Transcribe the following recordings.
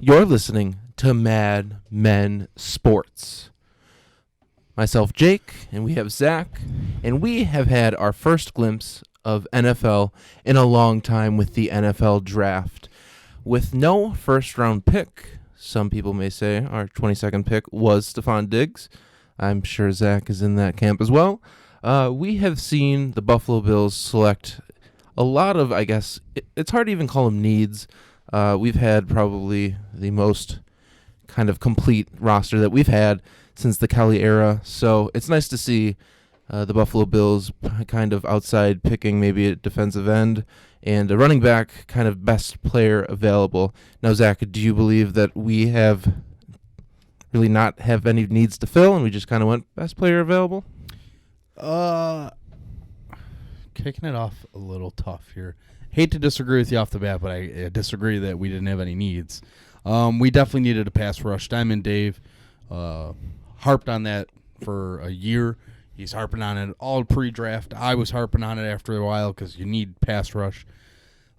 You're listening to Mad Men Sports. Myself, Jake, and we have Zack, and we have had our first glimpse of NFL in a long time with the NFL draft. With no first-round pick, some people may say our 22nd pick was Stephon Diggs. I'm sure Zack is in that camp as well. We have seen the Buffalo Bills select a lot of, I guess, it's hard to even call them needs. We've had probably the most kind of complete roster that we've had since the Kelly era. So it's nice to see the Buffalo Bills kind of outside picking maybe a defensive end and a running back, kind of best player available. Now, Zack, do you believe that we have really not have any needs to fill and we just kind of went best player available? Kicking it off a little tough here. Hate to disagree with you off the bat, but I disagree that we didn't have any needs. We definitely needed a pass rush. Diamond Dave harped on that for a year. He's harping on it all pre-draft. I was harping on it after a while because you need pass rush.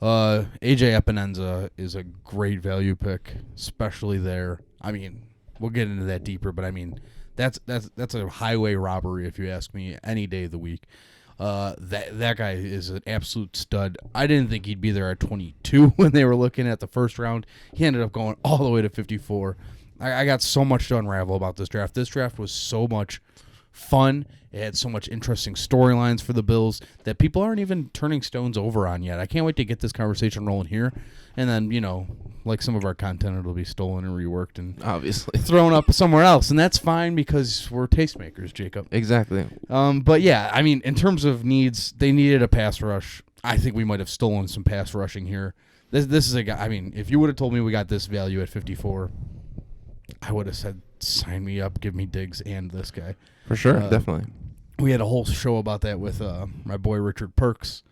AJ Epenesa is a great value pick, especially there. I mean, we'll get into that deeper, but I mean, that's a highway robbery if you ask me any day of the week. That guy is an absolute stud. I didn't think he'd be there at 22 when they were looking at the first round. He ended up going all the way to 54. I got so much to unravel about this draft. This draft was so much fun. It had so much interesting storylines for the Bills that people aren't even turning stones over on yet. I can't wait to get this conversation rolling here. And then, like some of our content, it'll be stolen and reworked and Obviously thrown up somewhere else. And that's fine because we're tastemakers, Jacob. Exactly. But yeah, I mean, in terms of needs, they needed a pass rush. I think we might have stolen some pass rushing here. This is a guy, I mean, if you would have told me we got this value at 54, I would have said, sign me up, give me Diggs and this guy. For sure, definitely. We had a whole show about that with my boy Richard Perks.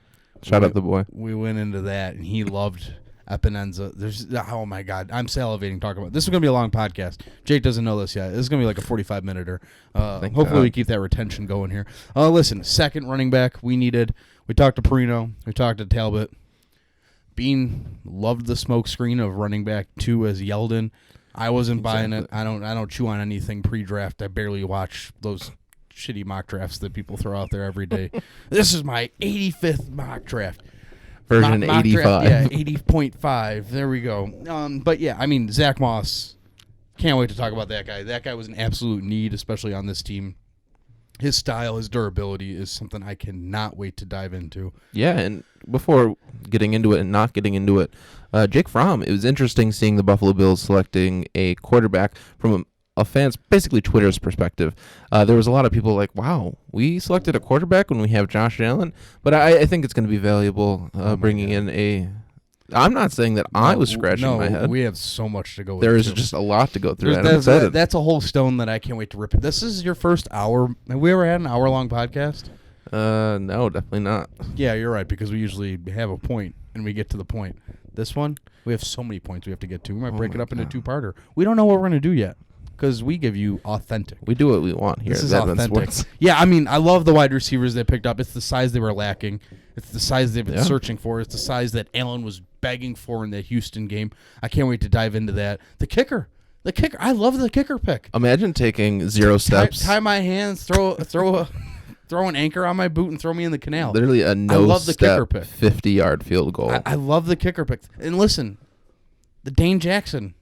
Shout out the boy. We went into that, and he loved Epenesa. Oh, my God. I'm salivating talking about this. Is going to be a long podcast. Jake doesn't know this yet. This is going to be like a 45-minuter. Hopefully we keep that retention going here. Listen, second running back we needed. We talked to Perino. We talked to Talbot. Bean loved the smoke screen of running back 2 as Yeldon. I wasn't buying it. I don't chew on anything pre-draft. I barely watch those shitty mock drafts that people throw out there every day. This is my 85th mock draft. Version 85. Draft, yeah, 80.5. There we go. But yeah, I mean, Zach Moss, can't wait to talk about that guy. That guy was an absolute need, especially on this team. His style, his durability is something I cannot wait to dive into. Yeah, and before getting into it and not getting into it, Jake Fromm, it was interesting seeing the Buffalo Bills selecting a quarterback from a fan's, basically Twitter's perspective. There was a lot of people like, wow, we selected a quarterback when we have Josh Allen, but I think it's going to be valuable bringing in a... I'm not saying that I was scratching my head. We have so much to go with. There is just a lot to go through. I'm excited. That's a whole stone that I can't wait to rip. This is your first hour. Have we ever had an hour-long podcast? No, definitely not. Yeah, you're right, because we usually have a point, and we get to the point. This one, we have so many points we have to get to. We might break it up into two-parter. We don't know what we're going to do yet, because we give you authentic. We do what we want here. This is authentic. Yeah, I mean, I love the wide receivers they picked up. It's the size they were lacking. It's the size they've been searching for. It's the size that Allen was begging for in that Houston game. I can't wait to dive into that. The kicker. I love the kicker pick. Imagine taking 0 steps. Tie my hands, throw an anchor on my boot, and throw me in the canal. Literally a no-step 50-yard field goal. I love the kicker pick. And listen, the Dane Jackson.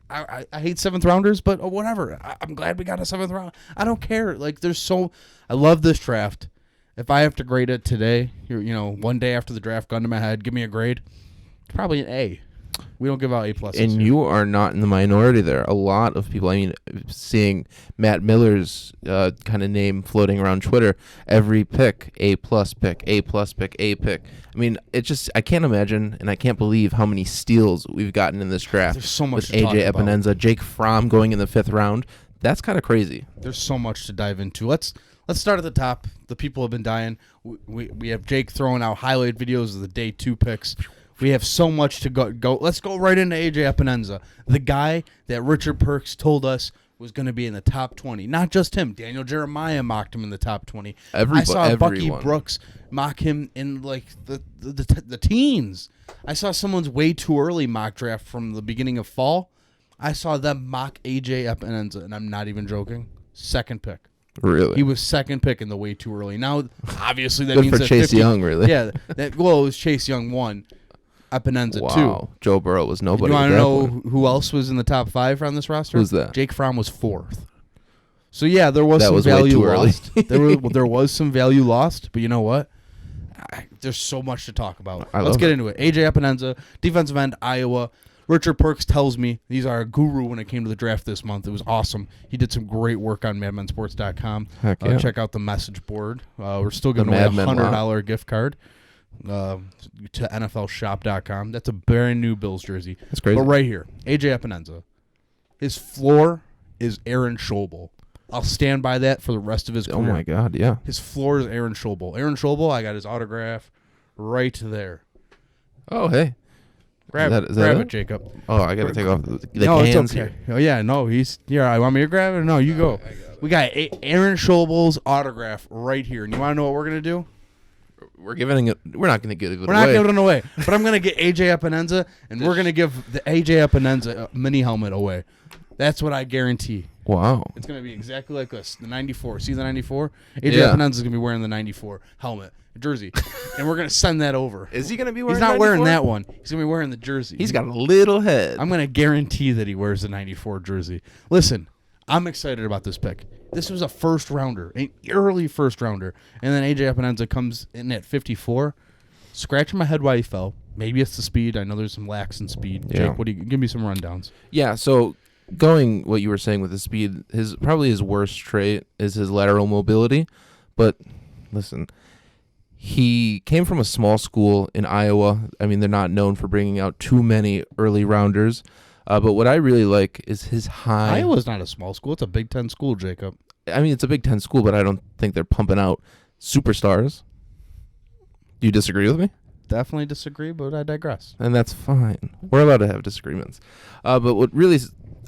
I hate 7th rounders, but whatever. I'm glad we got a 7th round. I don't care. Like, I love this draft. If I have to grade it today, one day after the draft, gun to my head, give me a grade. Probably an A. We don't give out A+. And you are not in the minority there. A lot of people, seeing Matt Miller's kind of name floating around Twitter, every pick, A+ pick, A+ pick, A pick. I can't imagine, and I can't believe how many steals we've gotten in this draft. There's so much with AJ Epenesa, Jake Fromm going in the 5th round. That's kind of crazy. There's so much to dive into. Let's start at the top. The people have been dying. We have Jake throwing out highlight videos of the day 2 picks. We have so much to go. Let's go right into AJ Epenesa, the guy that Richard Perks told us was going to be in the top 20. Not just him. Daniel Jeremiah mocked him in the top 20. I saw everyone. Bucky Brooks mock him in like the teens. I saw someone's way too early mock draft from the beginning of fall. I saw them mock AJ Epenesa, and I'm not even joking. Second pick. Really? He was second pick in the way too early. Now, obviously, that Good means for that Chase 50 Young, really. Yeah. It was Chase Young 1, Epenesa 2. Joe Burrow was nobody. You want at to that know point. who else was in the top 5 on this roster? Who's that? Jake Fromm was 4th. So yeah, there was That some was way value too early. lost. there was some value lost, but you know what? There's so much to talk about. Let's get into it. AJ Epenesa, defensive end, Iowa. Richard Perks tells me he's our guru when it came to the draft this month. It was awesome. He did some great work on MadmenSports.com. Heck yeah. Check out the message board. We're still giving away a Mad Men $100 gift card to NFLShop.com. That's a brand new Bills jersey. That's crazy. But right here, AJ Epenesa, his floor is Aaron Schobel. I'll stand by that for the rest of his career. Oh, my God, yeah. His floor is Aaron Schobel. Aaron Schobel, I got his autograph right there. Oh, hey. Grab it, Jacob. Oh, I got to take off the no, cans it's okay. here. Oh, yeah, no, he's here. I want me to grab it? No, you go. We got Aaron Schobel's autograph right here. And you want to know what we're going to do? We're giving it. We're not going to give it away. We're not giving it away. But I'm going to get AJ Epenesa, and we're going to give the AJ Epenesa mini helmet away. That's what I guarantee. Wow. It's going to be exactly like this. The 94. See the 94? AJ Yeah. Epenesa is going to be wearing the 94 helmet, jersey. And we're going to send that over. Is he going to be wearing He's not 94? wearing that one. He's going to be wearing the jersey. He's got a little head. I'm going to guarantee that he wears the 94 jersey. Listen, I'm excited about this pick. This was a first rounder, an early first rounder. And then AJ Epenesa comes in at 54. Scratching my head why he fell. Maybe it's the speed. I know there's some lacks in speed. Yeah. Jake, give me some rundowns. Yeah, so going what you were saying with the speed, probably his worst trait is his lateral mobility. But listen, he came from a small school in Iowa. I mean, they're not known for bringing out too many early rounders. But what I really like is his high. Iowa's not a small school. It's a Big Ten school, Jacob. I mean, it's a Big Ten school, but I don't think they're pumping out superstars. Do you disagree with me? Definitely disagree, but I digress. And that's fine. We're allowed to have disagreements. But what really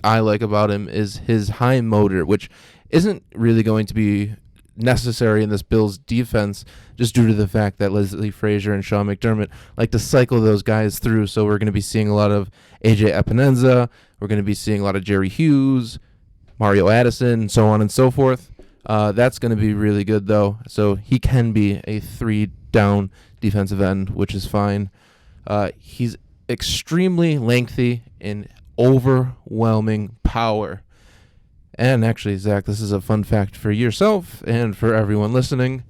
I like about him is his high motor, which isn't really going to be necessary in this Bills defense just due to the fact that Leslie Frazier and Sean McDermott like to cycle those guys through. So we're going to be seeing a lot of AJ Epenesa. We're going to be seeing a lot of Jerry Hughes, Mario Addison, so on and so forth. That's going to be really good, though. So he can be a 3-down defensive end, which is fine. He's extremely lengthy and overwhelming power. And actually, Zach, this is a fun fact for yourself and for everyone listening.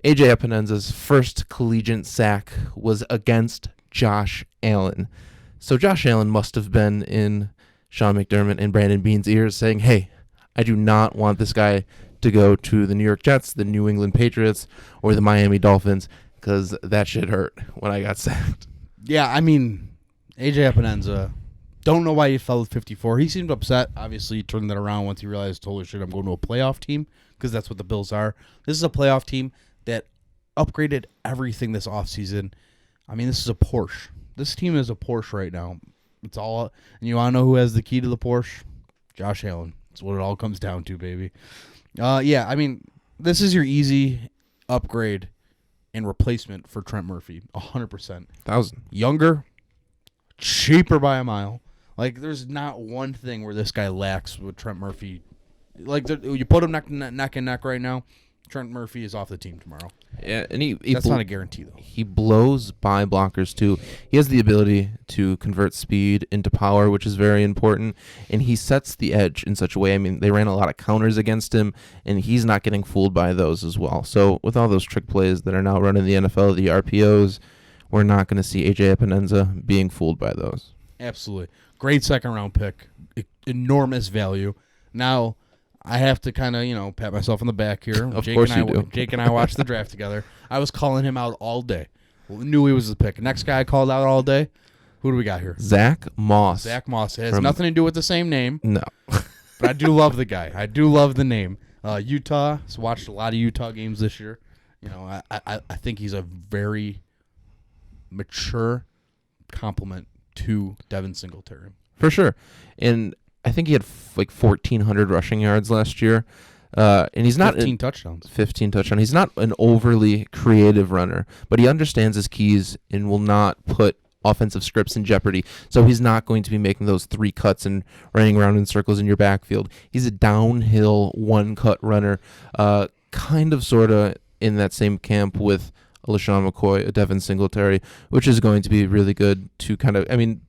AJ Epenesa's first collegiate sack was against Josh Allen. So Josh Allen must have been in Sean McDermott and Brandon Beane's ears saying, hey, I do not want this guy to go to the New York Jets, the New England Patriots, or the Miami Dolphins, because that shit hurt when I got sacked. Yeah, I mean, AJ Epenesa, don't know why he fell at 54. He seemed upset. Obviously, he turned that around once he realized, holy shit, I'm going to a playoff team, because that's what the Bills are. This is a playoff team that upgraded everything this offseason. I mean, this is a Porsche. This team is a Porsche right now. It's all, and you want to know who has the key to the Porsche? Josh Allen. That's what it all comes down to, baby. Yeah, I mean, this is your easy upgrade and replacement for Trent Murphy. 100%. 1,000. Younger, cheaper by a mile. Like, there's not one thing where this guy lacks with Trent Murphy. Like, you put him neck and neck right now, Trent Murphy is off the team tomorrow. Yeah, and that's not a guarantee, though. He blows by blockers, too. He has the ability to convert speed into power, which is very important, and he sets the edge in such a way. I mean, they ran a lot of counters against him, and he's not getting fooled by those as well. So with all those trick plays that are now running the NFL, the RPOs, we're not going to see AJ Epenesa being fooled by those. Absolutely. Great second-round pick. Enormous value. Now, I have to kind of, pat myself on the back here. Of course you do. Jake and I watched the draft together. I was calling him out all day. Knew he was the pick. Next guy I called out all day. Who do we got here? Zack Moss. Zack Moss. It has nothing to do with the same name. No. But I do love the guy. I do love the name. Utah. So watched a lot of Utah games this year. I think he's a very mature complement to Devin Singletary. For sure. And I think he had like 1,400 rushing yards last year. And he's not 15 touchdowns. 15 touchdowns. He's not an overly creative runner, but he understands his keys and will not put offensive scripts in jeopardy. So he's not going to be making those 3 cuts and running around in circles in your backfield. He's a downhill 1-cut runner, kind of sort of in that same camp with a LaShawn McCoy, a Devin Singletary, which is going to be really good to kind of, I mean,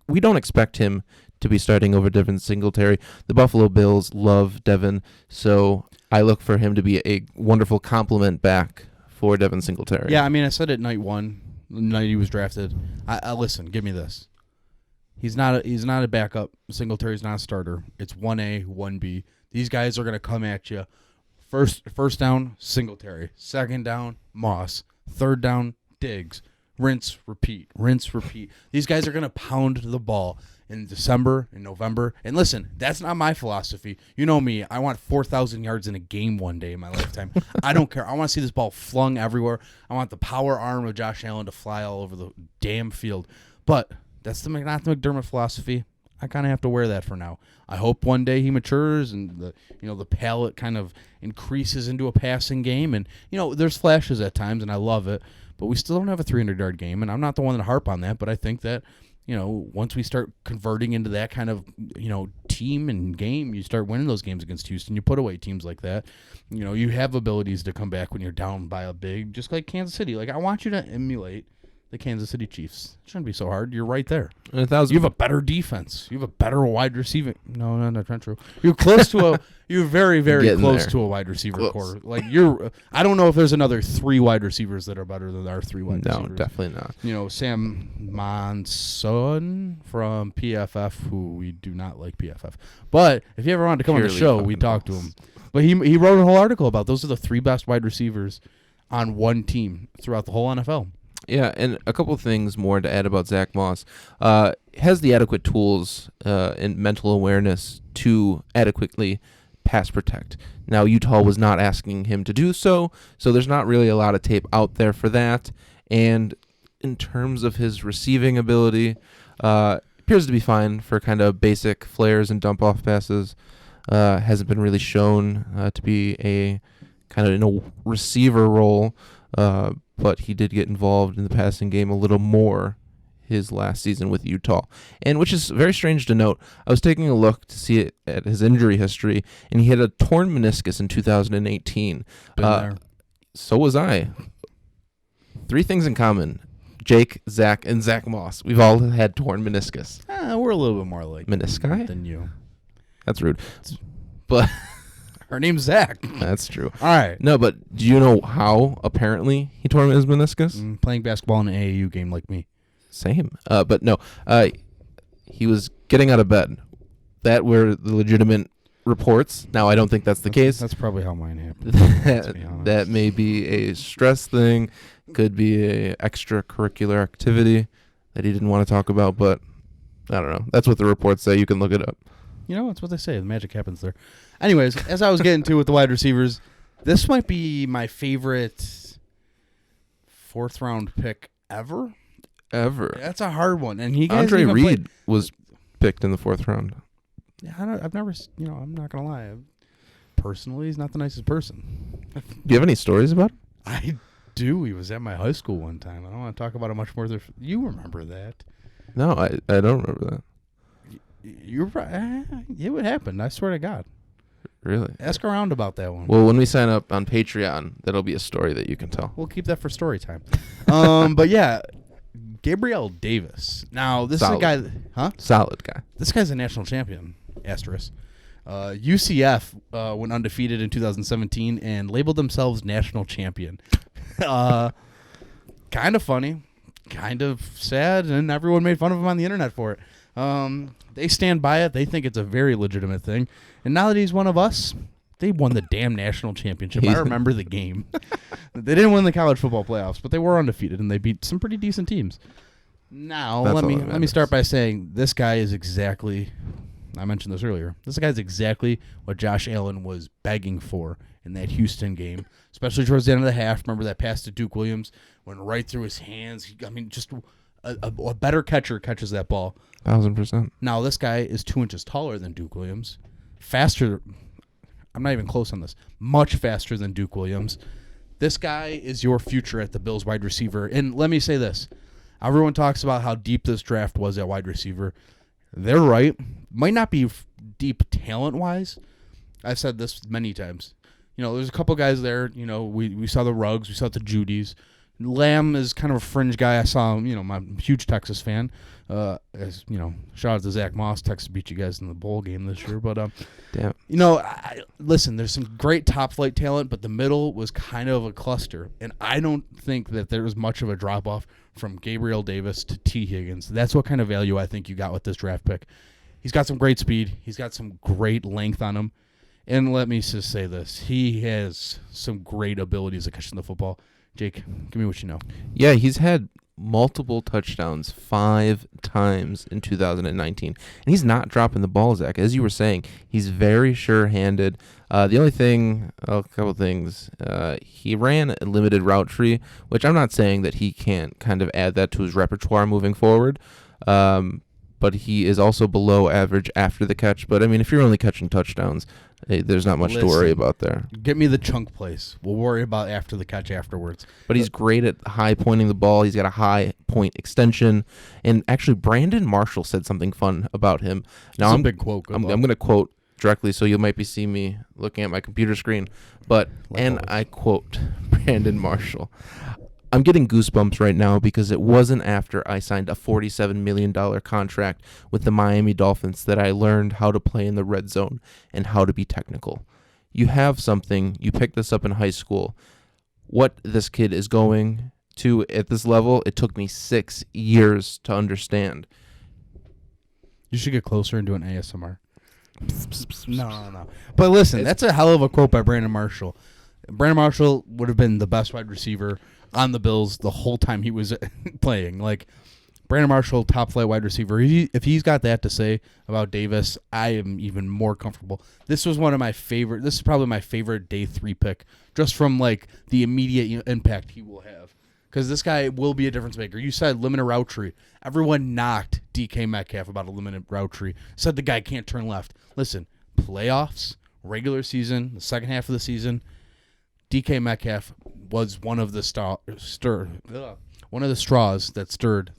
we don't expect him to be starting over Devin Singletary. The Buffalo Bills love Devin, so I look for him to be a wonderful complement back for Devin Singletary. Yeah, I mean, I said it night 1, the night he was drafted. I listen, give me this. He's not a backup. Singletary's not a starter. It's 1A, 1B. These guys are going to come at you. First down, Singletary. Second down, Moss. Third down, Diggs. Rinse, repeat. Rinse, repeat. These guys are going to pound the ball in December, in November. And listen, that's not my philosophy. You know me. I want 4,000 yards in a game one day in my lifetime. I don't care. I want to see this ball flung everywhere. I want the power arm of Josh Allen to fly all over the damn field. But that's not the McDermott philosophy. I kind of have to wear that for now. I hope one day he matures and the palette kind of increases into a passing game. And, there's flashes at times, and I love it. But we still don't have a 300-yard game, and I'm not the one to harp on that. But I think that, once we start converting into that kind of, team and game, you start winning those games against Houston. You put away teams like that. You have abilities to come back when you're down by a big, just like Kansas City. Like, I want you to emulate the Kansas City Chiefs. It shouldn't be so hard. You're right there. You have a better defense. You have a better wide receiver. No, not true. You're close to a. You're very, very close to a wide receiver core. Like I don't know if there's another 3 wide receivers that are better than our 3 wide receivers. No, definitely not. Sam Monson from PFF, who we do not like PFF. But if you ever wanted to come on the show, we talked to him. But he wrote a whole article about those are the 3 best wide receivers on one team throughout the whole NFL. Yeah, and a couple of things more to add about Zach Moss. Has the adequate tools and mental awareness to adequately pass protect. Now, Utah was not asking him to do so there's not really a lot of tape out there for that. And in terms of his receiving ability, appears to be fine for kind of basic flares and dump-off passes. Hasn't been really shown to be a kind of in a receiver role, but he did get involved in the passing game a little more his last season with Utah, and which is very strange to note. I was taking a look to see it at his injury history, and he had a torn meniscus in 2018. So was I. 3 things in common: Jake, Zach, and Zach Moss. We've all had torn meniscus. We're a little bit more like menisci than you. That's rude, but. Her name's Zack. That's true. All right. No, but do you know how apparently he tore his meniscus? Playing basketball in an AAU game like me. Same. But no, he was getting out of bed. That were the legitimate reports. Now, I don't think that's the case. That's probably how mine happened. That may be a stress thing. Could be a extracurricular activity that he didn't want to talk about, but I don't know. That's what the reports say. You can look it up. That's what they say. The magic happens there. Anyways, as I was getting to with the wide receivers, this might be my favorite 4th-round pick ever. That's a hard one. And Andre Reed was picked in the 4th round. Yeah, I've never, I'm not going to lie. Personally, he's not the nicest person. Do you have any stories about him? I do. He was at my high school one time. I don't want to talk about it much more. You remember that. No, I don't remember that. You're right. It would happen. I swear to God. Really? Ask around about that one. Well, when we sign up on Patreon, that'll be a story that you can tell. We'll keep that for story time. But yeah, Gabriel Davis. Now, this is a guy... Solid guy. This guy's a national champion, asterisk. UCF went undefeated in 2017 and labeled themselves national champion. Kind of funny, kind of sad, and everyone made fun of him on the internet for it. They stand by it. They think it's a very legitimate thing. And now that he's one of us, they won the damn national championship. I remember the game. They didn't win the college football playoffs, but they were undefeated, and they beat some pretty decent teams. Now, let me start by saying this guy is exactly, I mentioned this earlier, this guy's exactly what Josh Allen was begging for in that Houston game, especially towards the end of the half. Remember that pass to Duke Williams went right through his hands. Just A better catcher catches that ball. 1,000%. Now, this guy is 2 inches taller than Duke Williams. Faster. I'm not even close on this. Much faster than Duke Williams. This guy is your future at the Bills wide receiver. And let me say this. Everyone talks about how deep this draft was at wide receiver. They're right. Might not be deep talent-wise. I've said this many times. There's a couple guys there. We saw the Ruggs. We saw the Judys. Lamb is kind of a fringe guy. I saw him, I'm a huge Texas fan. Shout out to Zack Moss. Texas beat you guys in the bowl game this year. But, Damn. listen, there's some great top-flight talent, but the middle was kind of a cluster. And I don't think that there was much of a drop-off from Gabriel Davis to T. Higgins. That's what kind of value I think you got with this draft pick. He's got some great speed. He's got some great length on him. And let me just say this. He has some great abilities at catching the football. Jake, give me what you know. Yeah, he's had multiple touchdowns 5 times in 2019. And he's not dropping the ball, Zach. As you were saying, he's very sure-handed. The only thing, a couple things, he ran a limited route tree, which I'm not saying that he can't kind of add that to his repertoire moving forward. But he is also below average after the catch. But, I mean, if you're only catching touchdowns, there's not much to worry about there. Get me the chunk plays. We'll worry about after the catch afterwards. But he's great at high pointing the ball. He's got a high point extension. And actually, Brandon Marshall said something fun about him. Now, That's a big quote. I'm going to quote directly, so you might be seeing me looking at my computer screen. I quote Brandon Marshall. I'm getting goosebumps right now because it wasn't after I signed a $47 million contract with the Miami Dolphins that I learned how to play in the red zone and how to be technical. You have something. You picked this up in high school. What this kid is going to at this level, it took me 6 years to understand. You should get closer and do an ASMR. No. But listen, that's a hell of a quote by Brandon Marshall. Brandon Marshall would have been the best wide receiver on the Bills the whole time he was playing. Like, Brandon Marshall, top flight wide receiver. If he's got that to say about Davis, I am even more comfortable. This is probably my favorite day 3 pick, just from like the immediate impact he will have. Because this guy will be a difference maker. You said limited route tree. Everyone knocked DK Metcalf about a limited route tree. Said the guy can't turn left. Listen, playoffs, regular season, the second half of the season, DK Metcalf was one of the straws that stirred the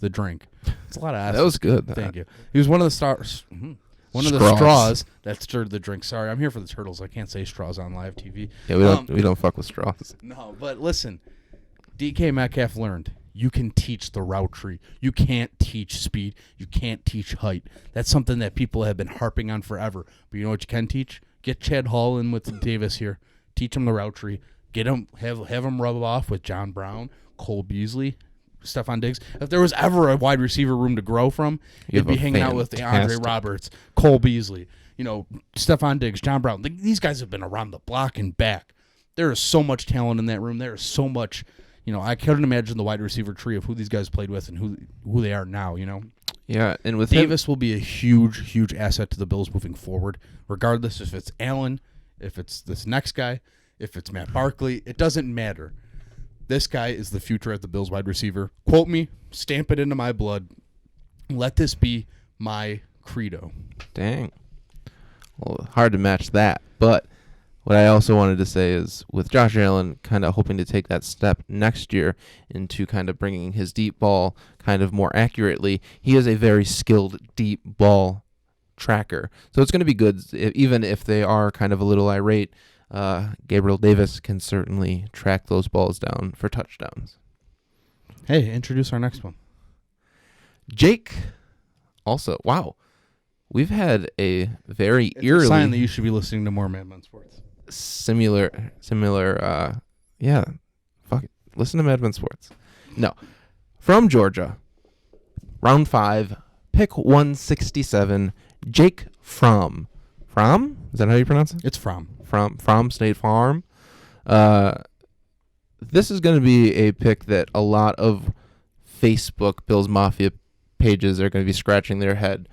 drink. It's a lot of acid. That was good. Thank you. He was one of the stars. One of the straws that stirred the drink. Sorry, I'm here for the Turtles. I can't say straws on live TV. Yeah, we don't fuck with straws. No, but listen, DK Metcalf learned you can teach the route tree. You can't teach speed. You can't teach height. That's something that people have been harping on forever. But you know what you can teach? Get Chad Hall in with Davis here. Teach him the route tree. Get him, have him rub off with John Brown, Cole Beasley, Stephon Diggs. If there was ever a wide receiver room to grow from, it'd be hanging out with Andre Roberts, Cole Beasley, Stephon Diggs, John Brown. These guys have been around the block and back. There is so much talent in that room. There is so much, I couldn't imagine the wide receiver tree of who these guys played with and who they are now, Yeah, and with Davis will be a huge, huge asset to the Bills moving forward, regardless if it's Allen, if it's this next guy, if it's Matt Barkley. It doesn't matter. This guy is the future at the Bills wide receiver. Quote me, stamp it into my blood. Let this be my credo. Dang. Well, hard to match that. But what I also wanted to say is with Josh Allen kind of hoping to take that step next year into kind of bringing his deep ball kind of more accurately, he is a very skilled deep ball tracker. So it's going to be good, even if they are kind of a little irate. Gabriel Davis can certainly track those balls down for touchdowns. Hey, introduce our next one. Jake, also, wow. We've had a very eerily... It's a sign that you should be listening to more Mad Men Sports. Similar, yeah. Fuck it. Listen to Mad Men Sports. No. From Georgia, round 5, pick 167, Jake Fromm. Fromm? Is that how you pronounce it? It's Fromm. From State Farm. This is going to be a pick that a lot of Facebook Bills Mafia pages are going to be scratching their head.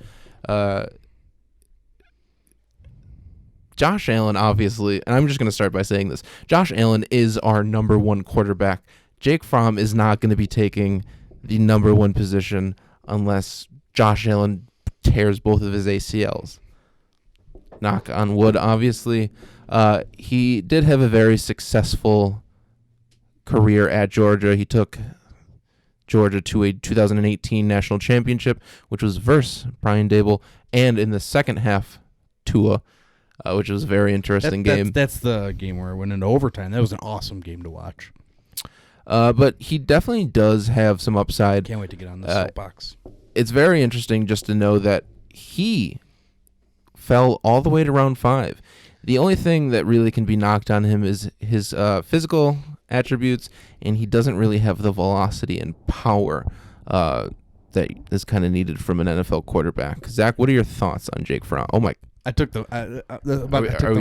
Josh Allen, obviously, and I'm just going to start by saying this. Josh Allen is our number 1 quarterback. Jake Fromm is not going to be taking the number one position unless Josh Allen tears both of his ACLs. Knock on wood, obviously. He did have a very successful career at Georgia. He took Georgia to a 2018 national championship, which was versus Brian Dable, and in the second half, Tua, which was a very interesting game. That's the game where it went into overtime. That was an awesome game to watch. But he definitely does have some upside. Can't wait to get on the soapbox. It's very interesting just to know that he fell all the way to round 5. The only thing that really can be knocked on him is his physical attributes, and he doesn't really have the velocity and power that is kind of needed from an NFL quarterback. Zach, what are your thoughts on Jake Fromm? Oh my! I took the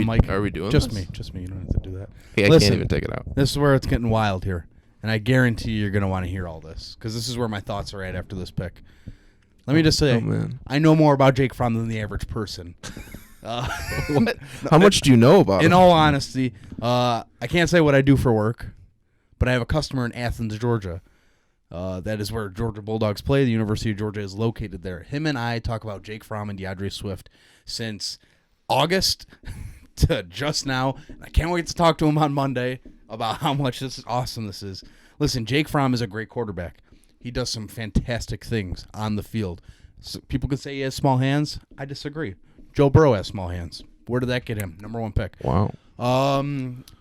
mic. Are we doing just this? Just me. You don't have to do that. Okay, I can't even take it out. This is where it's getting wild here, and I guarantee you're going to want to hear all this because this is where my thoughts are at after this pick. Let me just say, I know more about Jake Fromm than the average person. What? How much do you know about him? In all honesty, I can't say what I do for work, but I have a customer in Athens, Georgia. That is where Georgia Bulldogs play. The University of Georgia is located there. Him and I talk about Jake Fromm and DeAndre Swift since August to just now. And I can't wait to talk to him on Monday about how much this is awesome this is. Listen, Jake Fromm is a great quarterback. He does some fantastic things on the field. So people could say he has small hands. I disagree. Joe Burrow has small hands. Where did that get him? Number 1 pick. Wow.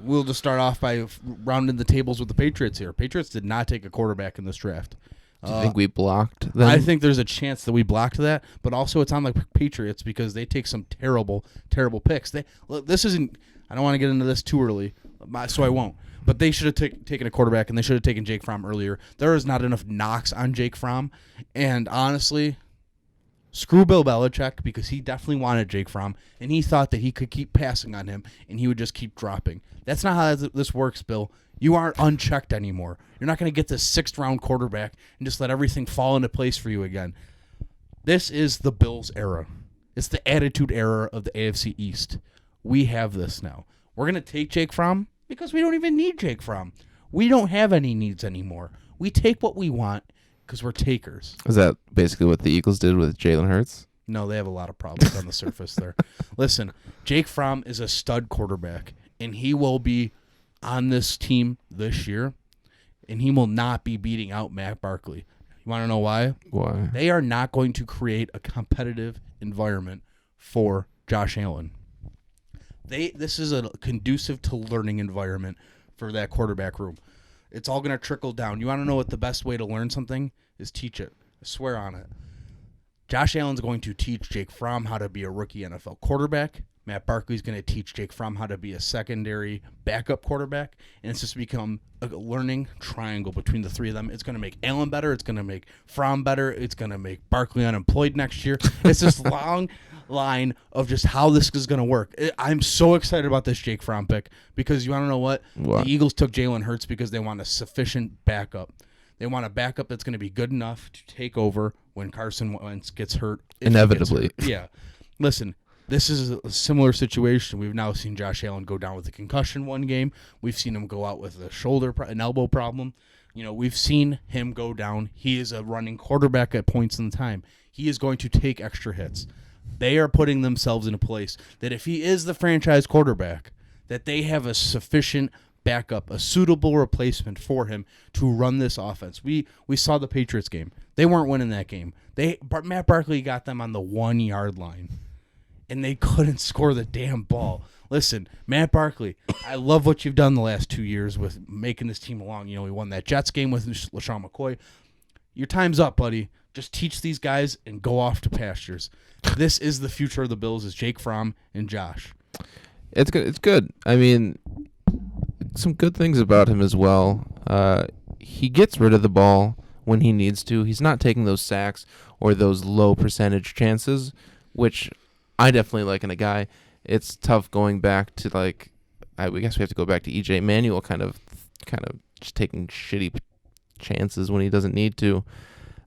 We'll just start off by rounding the tables with the Patriots here. Patriots did not take a quarterback in this draft. Do you think we blocked them? I think there's a chance that we blocked that, but also it's on the Patriots because they take some terrible, terrible picks. This isn't. I don't want to get into this too early, so I won't. But they should have taken a quarterback, and they should have taken Jake Fromm earlier. There is not enough knocks on Jake Fromm, and honestly, screw Bill Belichick because he definitely wanted Jake Fromm, and he thought that he could keep passing on him, and he would just keep dropping. That's not how this works, Bill. You aren't unchecked anymore. You're not going to get this 6th-round quarterback and just let everything fall into place for you again. This is the Bills era. It's the attitude era of the AFC East. We have this now. We're going to take Jake Fromm because we don't even need Jake Fromm. We don't have any needs anymore. We take what we want because we're takers. Is that basically what the Eagles did with Jalen Hurts? No, they have a lot of problems on the surface there. Listen, Jake Fromm is a stud quarterback, and he will be on this team this year, and he will not be beating out Matt Barkley. You want to know why? Why? They are not going to create a competitive environment for Josh Allen. This is a conducive to learning environment for that quarterback room. It's all going to trickle down. You want to know what the best way to learn something is? Teach it. I swear on it. Josh Allen's going to teach Jake Fromm how to be a rookie NFL quarterback. Matt Barkley's going to teach Jake Fromm how to be a secondary backup quarterback. And it's just become a learning triangle between the three of them. It's going to make Allen better. It's going to make Fromm better. It's going to make Barkley unemployed next year. It's this long line of just how this is going to work. I'm so excited about this Jake Fromm pick because you want to know what? The Eagles took Jalen Hurts because they want a sufficient backup. They want a backup that's going to be good enough to take over when Carson Wentz gets hurt. Inevitably. Yeah. Listen, this is a similar situation. We've now seen Josh Allen go down with a concussion one game. We've seen him go out with an elbow problem. We've seen him go down. He is a running quarterback at points in time. He is going to take extra hits. They are putting themselves in a place that if he is the franchise quarterback, that they have a sufficient backup, a suitable replacement for him to run this offense. We saw the Patriots game. They weren't winning that game. Matt Barkley got them on the 1-yard line, and they couldn't score the damn ball. Listen, Matt Barkley, I love what you've done the last 2 years with making this team along. We won that Jets game with LaShawn McCoy. Your time's up, buddy. Just teach these guys and go off to pastures. This is the future of the Bills, is Jake Fromm and Josh. It's good. It's good. I mean, some good things about him as well. He gets rid of the ball when he needs to. He's not taking those sacks or those low percentage chances, which I definitely like in a guy. It's tough going back to we guess we have to go back to EJ Manuel, kind of just taking shitty chances when he doesn't need to.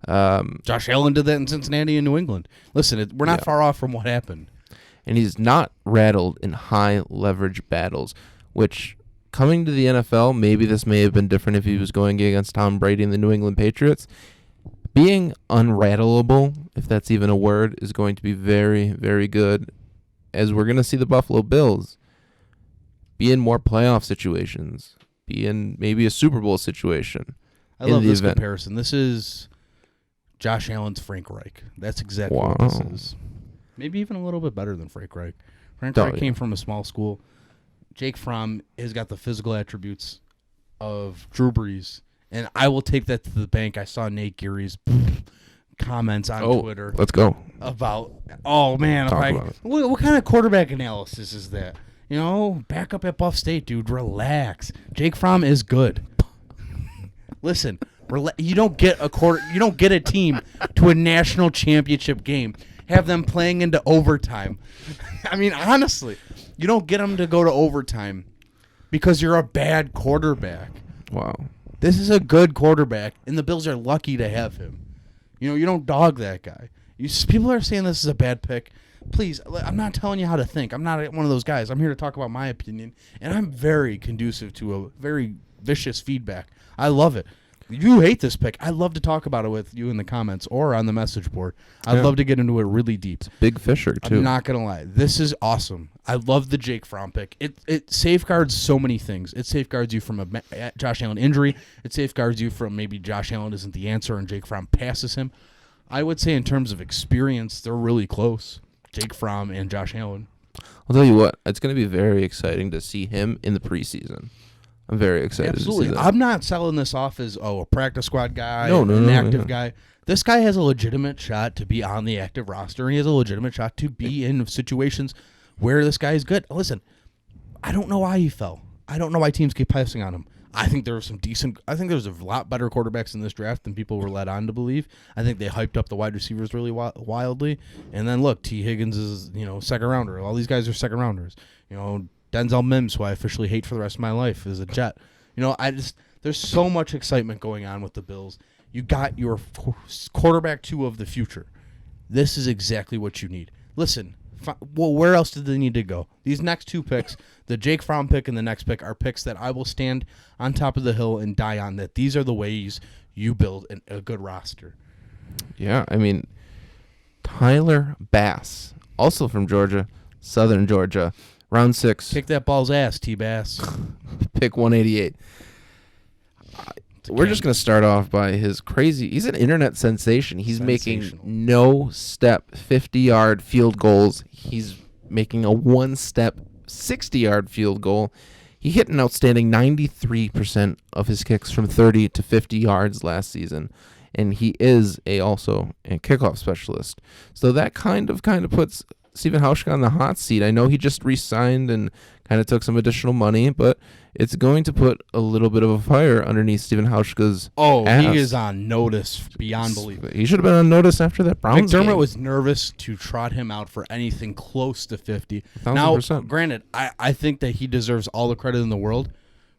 Josh Allen did that in Cincinnati and New England. Listen, we're not far off from what happened. And he's not rattled in high leverage battles, which coming to the NFL, maybe this may have been different if he was going against Tom Brady and the New England Patriots. being unrattleable, if that's even a word, is going to be very, very good, as we're going to see the Buffalo Bills be in more playoff situations, be in maybe a Super Bowl situation. I love this comparison. This is Josh Allen's Frank Reich. That's exactly what this is. Maybe even a little bit better than Frank Reich. Frank Reich came from a small school. Jake Fromm has got the physical attributes of Drew Brees, and I will take that to the bank. I saw Nate Geary's comments on Twitter. Let's go. About, what kind of quarterback analysis is that? Back up at Buff State, dude. Relax. Jake Fromm is good. Listen, you don't get a team to a national championship game, have them playing into overtime. I mean, honestly, you don't get them to go to overtime because you're a bad quarterback. Wow. This is a good quarterback, and the Bills are lucky to have him. You don't dog that guy. People are saying this is a bad pick. Please, I'm not telling you how to think. I'm not one of those guys. I'm here to talk about my opinion, and I'm very conducive to a very vicious feedback. I love it. You hate this pick. I'd love to talk about it with you in the comments or on the message board. I'd love to get into it really deep. Big Fisher, too. I'm not going to lie. This is awesome. I love the Jake Fromm pick. It safeguards so many things. It safeguards you from a Josh Allen injury. It safeguards you from maybe Josh Allen isn't the answer and Jake Fromm passes him. I would say in terms of experience, they're really close. Jake Fromm and Josh Allen. I'll tell you what. It's going to be very exciting to see him in the preseason. I'm very excited to see that. I'm not selling this off as, a practice squad guy, an active guy. This guy has a legitimate shot to be on the active roster, and he has a legitimate shot to be in situations where this guy is good. Listen, I don't know why he fell. I don't know why teams keep passing on him. I think there's a lot better quarterbacks in this draft than people were led on to believe. I think they hyped up the wide receivers really wildly. And then look, T. Higgins is, second rounder. All these guys are second rounders. Denzel Mims, who I officially hate for the rest of my life, is a Jet. There's so much excitement going on with the Bills. You got your quarterback 2 of the future. This is exactly what you need. Listen, where else did they need to go? These next 2 picks, the Jake Fromm pick and the next pick, are picks that I will stand on top of the hill and die on, that these are the ways you build a good roster. Yeah, I mean, Tyler Bass, also from Georgia, Southern Georgia, round 6. Kick that ball's ass, T-Bass. Pick 188. We're just going to start off by his crazy. He's an internet sensation. He's making no-step 50-yard field goals. He's making a one-step 60-yard field goal. He hit an outstanding 93% of his kicks from 30 to 50 yards last season, and he is also a kickoff specialist. So that kind of puts Stephen Hauschka on the hot seat. I know he just re-signed and kind of took some additional money, but it's going to put a little bit of a fire underneath Stephen Hauschka's ass. He is on notice beyond belief. He should have been on notice after that Browns McDermott game. Was nervous to trot him out for anything close to 50. 1,000%. Now, granted, I think that he deserves all the credit in the world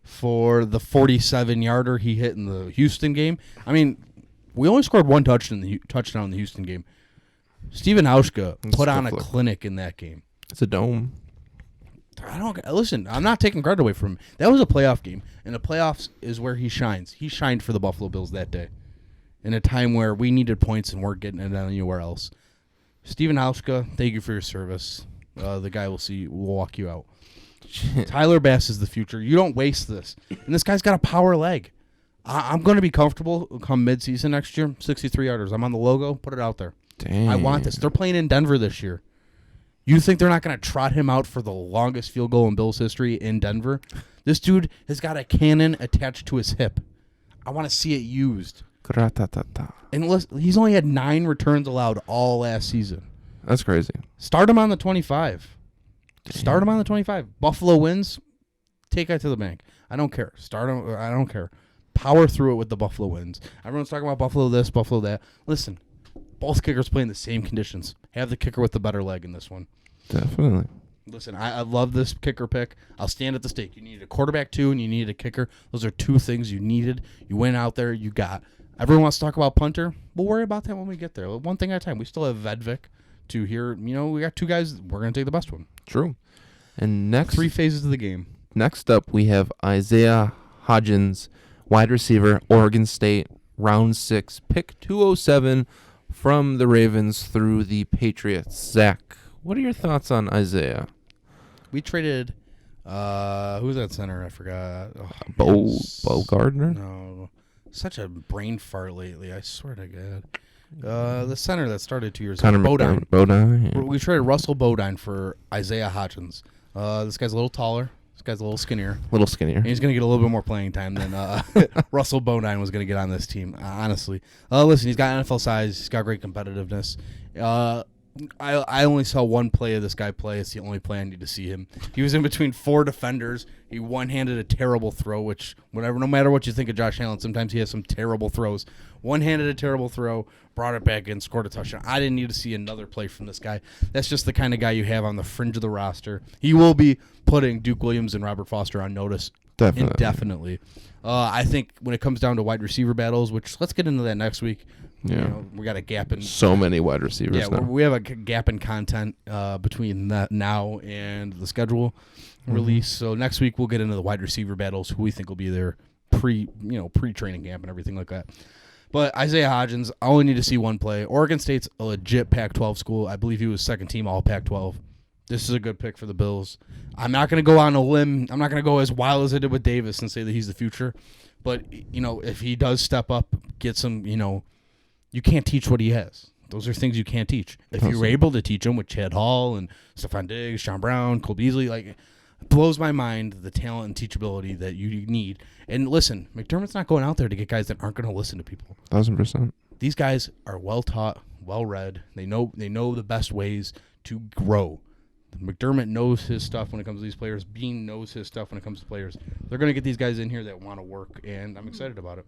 for the 47-yarder he hit in the Houston game. I mean, we only scored 1 touchdown in the Houston game. Stephen Hauschka put on a clinic in that game. It's a dome. Listen, I'm not taking credit away from him. That was a playoff game, and the playoffs is where he shines. He shined for the Buffalo Bills that day in a time where we needed points and weren't getting it anywhere else. Stephen Hauschka, thank you for your service. The guy will walk you out. Tyler Bass is the future. You don't waste this. And this guy's got a power leg. I'm going to be comfortable come midseason next year. 63-yarders. I'm on the logo. Put it out there. Dang. I want this. They're playing in Denver this year. You think they're not going to trot him out for the longest field goal in Bills history in Denver? This dude has got a cannon attached to his hip. I want to see it used. And he's only had 9 returns allowed all last season. That's crazy. Start him on the 25. Damn. Start him on the 25. Buffalo wins. Take that to the bank. I don't care. Start him. I don't care. Power through it with the Buffalo wins. Everyone's talking about Buffalo this, Buffalo that. Listen. Both kickers play in the same conditions. Have the kicker with the better leg in this one. Definitely. Listen, I love this kicker pick. I'll stand at the stake. You needed a quarterback, 2, and you needed a kicker. Those are 2 things you needed. You went out there. You got. Everyone wants to talk about punter. We'll worry about that when we get there. One thing at a time. We still have Vedvik to here. We got 2 guys. We're going to take the best one. True. And next. 3 phases of the game. Next up, we have Isaiah Hodgins, wide receiver, Oregon State, round 6, pick 207 from the Ravens through the Patriots. Zach, what are your thoughts on Isaiah? We traded, who's that center? I forgot. Bo Gardner? No. Such a brain fart lately, I swear to God. The center that started 2 years ago. Bodine. Yeah. We traded Russell Bodine for Isaiah Hodgins. This guy's a little taller. This guy's a little skinnier. And he's going to get a little bit more playing time than Russell Bodine was going to get on this team, honestly. Listen, he's got NFL size. He's got great competitiveness. I only saw one play of this guy play. It's the only play I need to see him. He was in between 4 defenders. He one-handed a terrible throw, which, no matter what you think of Josh Allen, sometimes he has some terrible throws. One-handed a terrible throw, brought it back in, scored a touchdown. I didn't need to see another play from this guy. That's just the kind of guy you have on the fringe of the roster. He will be putting Duke Williams and Robert Foster on notice indefinitely. I think when it comes down to wide receiver battles, which let's get into that next week. Yeah, we got a gap in so many wide receivers. Yeah, now. we have a gap in content between now and the schedule release. So next week we'll get into the wide receiver battles, who we think will be there pre-training camp and everything like that. But Isaiah Hodgins, I only need to see one play. Oregon State's a legit Pac-12 school. I believe he was second team all Pac-12. This is a good pick for the Bills. I'm not going to go on a limb. I'm not going to go as wild as I did with Davis and say that he's the future. But, if he does step up, get some, you can't teach what he has. Those are things you can't teach. If you were able to teach him with Chad Hall and Stephon Diggs, John Brown, Cole Beasley, it blows my mind the talent and teachability that you need. And listen, McDermott's not going out there to get guys that aren't going to listen to people. 1,000%. These guys are well taught, well read. They know the best ways to grow. McDermott knows his stuff when it comes to these players. Bean knows his stuff when it comes to players. They're going to get these guys in here that want to work, and I'm excited about it.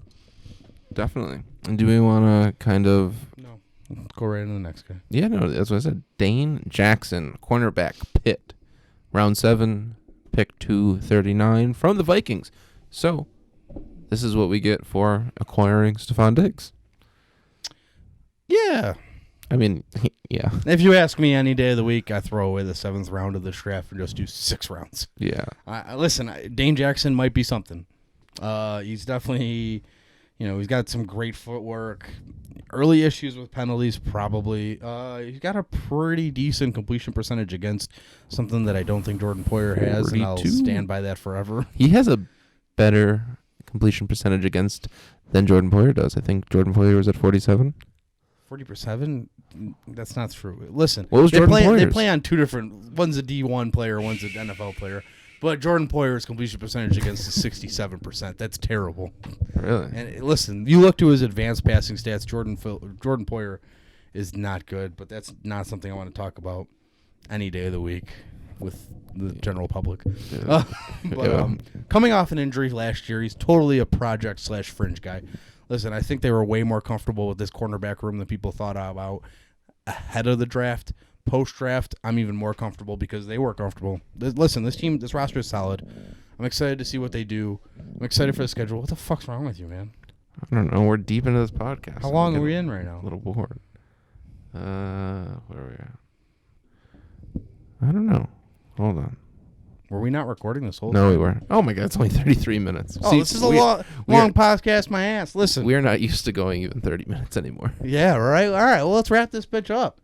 Definitely. And do we want to kind of... No. Let's go right into the next guy. Yeah, no, that's what I said. Dane Jackson, cornerback, Pitt. Round 7, pick 239 from the Vikings. So, this is what we get for acquiring Stephon Diggs. Yeah. I mean, yeah. If you ask me any day of the week, I throw away the 7th round of this draft and just do 6 rounds. Yeah. Listen, Dane Jackson might be something. He's definitely... he's got some great footwork. Early issues with penalties, probably. He's got a pretty decent completion percentage against something that I don't think Jordan Poyer has, 42. And I'll stand by that forever. He has a better completion percentage against than Jordan Poyer does. I think Jordan Poyer was at 47. 40%? That's not true. Listen, what was Jordan Poyer's? They play on two different... One's a D1 player, one's an NFL player. But Jordan Poyer's completion percentage against is 67%. That's terrible. Really? And listen, you look to his advanced passing stats, Jordan Poyer is not good, but that's not something I want to talk about any day of the week with the general public. Yeah. Coming off an injury last year, he's totally a project/fringe guy. Listen, I think they were way more comfortable with this cornerback room than people thought about ahead of the draft. Post-draft, I'm even more comfortable because they were comfortable. Listen, this roster is solid. I'm excited to see what they do. I'm excited for the schedule. What the fuck's wrong with you, man? I don't know. We're deep into this podcast. How long are we in right now? A little bored. Where are we at? I don't know. Hold on. Were we not recording this whole No, time? we were. Oh, my God. It's only 33 minutes. Oh, this is a long podcast, my ass. Listen. We are not used to going even 30 minutes anymore. Yeah, right. All right. Well, let's wrap this bitch up.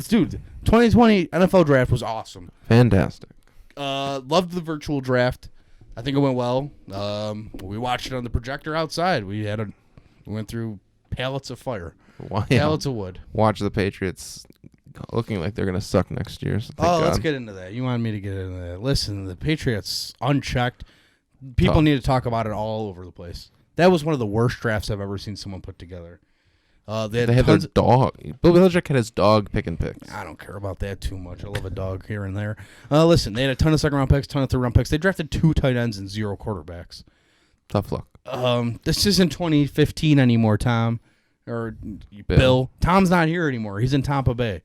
Dude, 2020 NFL draft was awesome. Fantastic. Loved the virtual draft. I think it went well. We watched it on the projector outside. We went through pallets of fire, pallets of wood. Watch the Patriots looking like they're gonna suck next year. So let's get into that. You wanted me to get into that. Listen, the Patriots unchecked. People need to talk about it all over the place. That was one of the worst drafts I've ever seen someone put together. They had their dog. Bill Belichick had his dog picking picks. I don't care about that too much. I love a dog here and there. Listen, they had a ton of second-round picks, ton of third-round picks. They drafted 2 tight ends and 0 quarterbacks. Tough luck. This isn't 2015 anymore, Tom. Or Bill. Tom's not here anymore. He's in Tampa Bay.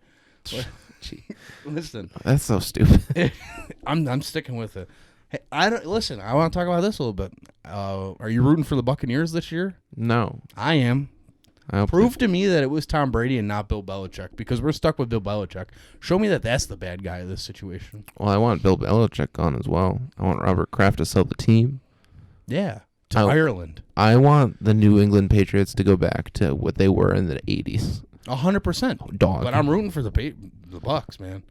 Listen. That's so stupid. I'm sticking with it. Hey, I want to talk about this a little bit. Are you rooting for the Buccaneers this year? No. I am. Prove to me that it was Tom Brady and not Bill Belichick, because we're stuck with Bill Belichick. Show me that that's the bad guy of this situation. Well, I want Bill Belichick gone as well. I want Robert Kraft to sell the team. Yeah. to Ireland. I want the New England Patriots to go back to what they were in the 80s. 100%. Dog. But I'm rooting for the Bucs, man.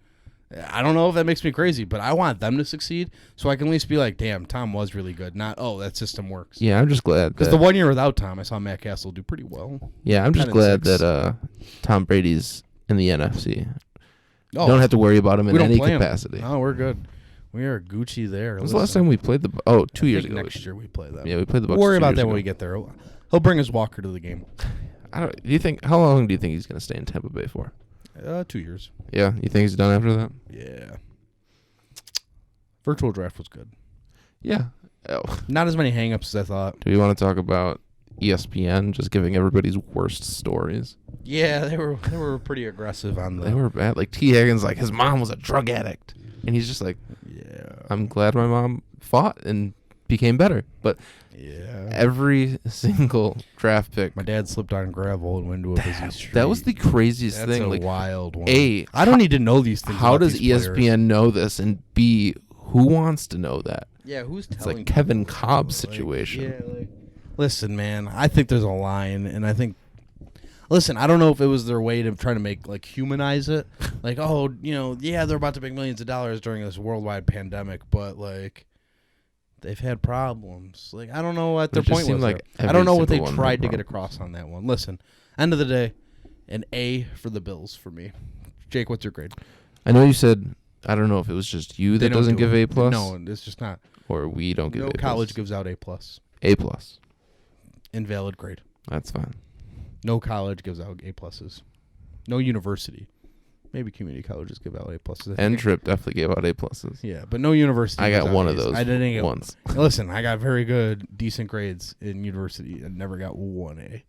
I don't know if that makes me crazy, but I want them to succeed so I can at least be like, damn, Tom was really good. Not, oh, that system works. Yeah, I'm just glad. Because the 1 year without Tom, I saw Matt Castle do pretty well. Yeah, I'm just glad 10-6. that Tom Brady's in the NFC. Oh, Don't have to worry about him in any play capacity. No, we're good. We are Gucci there. When was the last time we played the... Oh, 2 years ago. Next year we play them. Yeah, we played the Bucs. We'll worry 2 about years that ago. when we get there. He'll bring his walker to the game. Do you think? How long do you think he's going to stay in Tampa Bay for? 2 years. Yeah, you think he's done after that? Yeah. Virtual draft was good. Yeah. Oh. Not as many hangups as I thought. Do we want to talk about ESPN just giving everybody's worst stories? Yeah, they were pretty aggressive on They were bad. Like T. Higgins, like his mom was a drug addict, and he's just like, yeah, I'm glad my mom fought and became better. But yeah, every single draft pick. My dad slipped on gravel and went into a busy street. That was the craziest That's thing. a Like, wild one. A, I don't need to know these things. How about does these ESPN players. know this? And B, who wants to know that? Yeah, who's It's telling? like Kevin people? Cobb's situation. Listen, man. I think there's a line, and I think. Listen, I don't know if it was their way to try to make humanize it, like, oh, yeah, they're about to make millions of dollars during this worldwide pandemic, but they've had problems. Like, I don't know what their It just point seemed was. like I don't know what they every single one tried to had get across on that one. Listen, end of the day, an A for the Bills for me. Jake, what's your grade? I know you said, I don't know if it was just you that doesn't give A+. No, it's just not. Or we don't give No A+. college gives out A+. A+. Invalid grade. That's fine. No college gives out A+. No university. Maybe community colleges give out A+. And Trip definitely gave out A+. Yeah, but no university. I gives got out one of A's. those I didn't get once. Listen, I got very good, decent grades in university. I never got one A+.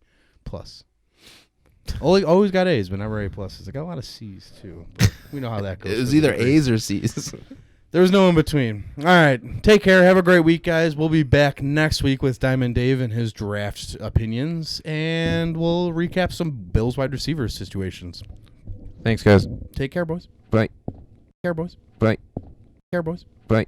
Always got A's, but never A+. I got a lot of C's too. But we know how that goes. It was either A's or C's. There was no in between. All right. Take care. Have a great week, guys. We'll be back next week with Diamond Dave and his draft opinions, and we'll recap some Bills wide receiver situations. Thanks, guys. Take care, boys. Bye. Take care, boys. Bye. Take care, boys. Bye.